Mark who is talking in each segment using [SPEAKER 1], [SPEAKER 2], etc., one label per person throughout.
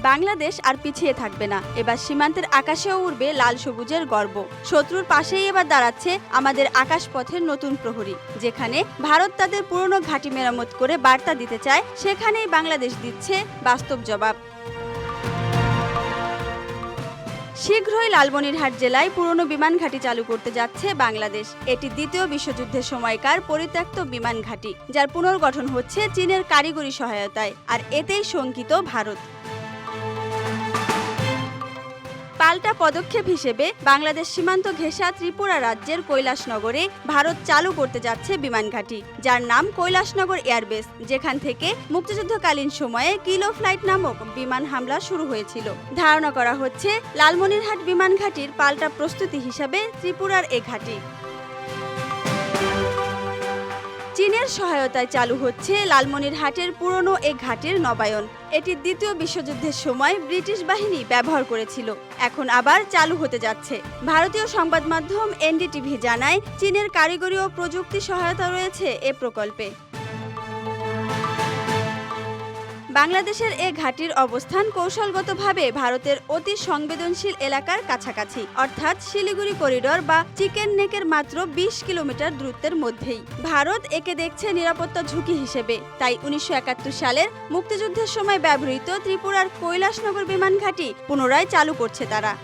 [SPEAKER 1] বাংলাদেশ আর পিছিয়ে থাকবে না। এবার সীমান্তের আকাশেও উড়বে লাল সবুজের গর্ব। শত্রুর পাশেই এবার দাঁড়াচ্ছে আমাদের আকাশপথের নতুন প্রহরী। যেখানে ভারত তাদের পুরনো ঘাঁটি মেরামত করে বার্তা দিতে চায়, সেখানেই বাংলাদেশ দিচ্ছে বাস্তব জবাব। শীঘ্রই লালমনিরহাট জেলায় পুরনো বিমান ঘাঁটি চালু করতে যাচ্ছে বাংলাদেশ। এটি দ্বিতীয় বিশ্বযুদ্ধের সময়কার পরিত্যক্ত বিমান ঘাঁটি, যার পুনর্গঠন হচ্ছে চীনের কারিগরি সহায়তায়। আর এতেই শঙ্কিত ভারত। পাল্টা পদক্ষেপ হিসেবে বাংলাদেশ সীমান্ত ঘেঁষা ত্রিপুরা রাজ্যের কৈলাসনগরে ভারত চালু করতে যাচ্ছে বিমান ঘাঁটি, যার নাম কৈলাসনগর এয়ারবেস, যেখান থেকে মুক্তিযুদ্ধকালীন সময়ে কিলো ফ্লাইট নামক বিমান হামলা শুরু হয়েছিল। ধারণা করা হচ্ছে লালমনিরহাট বিমান ঘাঁটির পাল্টা প্রস্তুতি হিসাবে ত্রিপুরার এ ঘাঁটি। চীনের সহায়তায় চালু হচ্ছে লালমনিরহাটের পুরনো এ ঘাঁটির নবায়ন। এটি দ্বিতীয় বিশ্বযুদ্ধের সময় ব্রিটিশ বাহিনী ব্যবহার করেছিল, এখন আবার চালু হতে যাচ্ছে। ভারতীয় সংবাদ মাধ্যম এনডিটিভি জানায়, চীনের কারিগরি ও প্রযুক্তি সহায়তা রয়েছে এ প্রকল্পে। বাংলাদেশের এ ঘাঁটির অবস্থান কৌশলগতভাবে ভারতের অতি সংবেদনশীল এলাকার কাছাকাছি, অর্থাৎ শিলিগুড়ি করিডোর বা চিকেন নেকের মাত্র ২০ কিলোমিটার দূরত্বের মধ্যেই। ভারত একে দেখছে নিরাপত্তা ঝুঁকি হিসেবে। তাই ১৯৭১ সালের মুক্তিযুদ্ধের সময় ব্যবহৃত ত্রিপুরার কৈলাসনগর বিমান ঘাঁটি পুনরায় চালু করছে তারা।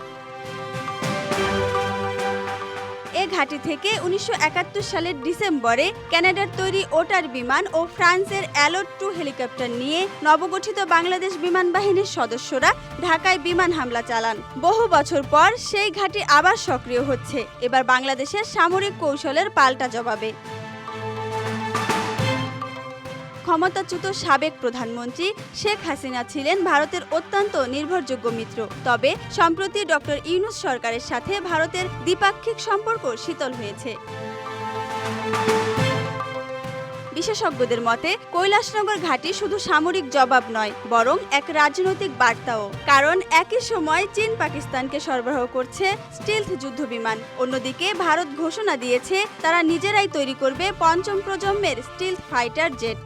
[SPEAKER 1] এ ঘাঁটি থেকে ১৯৭১ সালের ডিসেম্বরে কানাডার তৈরি ওটার বিমান ও ফ্রান্সের অ্যালোট 2 হেলিকপ্টার নিয়ে নবগঠিত বাংলাদেশ বিমান বাহিনীর সদস্যরা ঢাকায় বিমান হামলা চালান। বহু বছর পর সেই ঘাঁটি আবার সক্রিয় হচ্ছে, এবার বাংলাদেশের সামরিক কৌশলের পাল্টা জবাবে। ক্ষমতাচ্যুত সাবেক প্রধানমন্ত্রী শেখ হাসিনা ছিলেন ভারতের অত্যন্ত নির্ভরযোগ্য মিত্র। তবে সম্প্রতি ডক্টর ইউনূস সরকারের সাথে ভারতের দ্বিপাক্ষিক সম্পর্ক শীতল হয়েছে। বিশেষজ্ঞদের মতে কৈলাসনগর ঘাঁটি শুধু সামরিক জবাব নয়, বরং এক রাজনৈতিক বার্তাও। কারণ একই সময় চীন পাকিস্তানকে সরবরাহ করছে স্টিলথ যুদ্ধবিমান। অন্যদিকে ভারত ঘোষণা দিয়েছে তারা নিজেরাই তৈরি করবে পঞ্চম প্রজন্মের স্টিলথ ফাইটার জেট।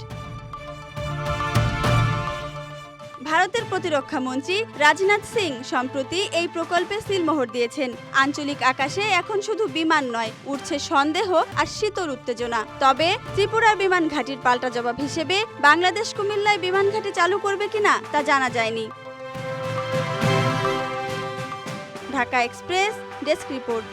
[SPEAKER 1] ভারতের প্রতিরক্ষা মন্ত্রী রাজনাথ সিং সম্প্রতি এই প্রকল্পে সিলমোহর দিয়েছেন। আঞ্চলিক আকাশে এখন শুধু বিমান নয়, উঠছে সন্দেহ আর শীতল উত্তেজনা। তবে ত্রিপুরার বিমান ঘাঁটির পাল্টা জবাব হিসেবে বাংলাদেশ কুমিল্লায় বিমান ঘাঁটি চালু করবে কিনা তা জানা যায়নি। Dhaka express desk report.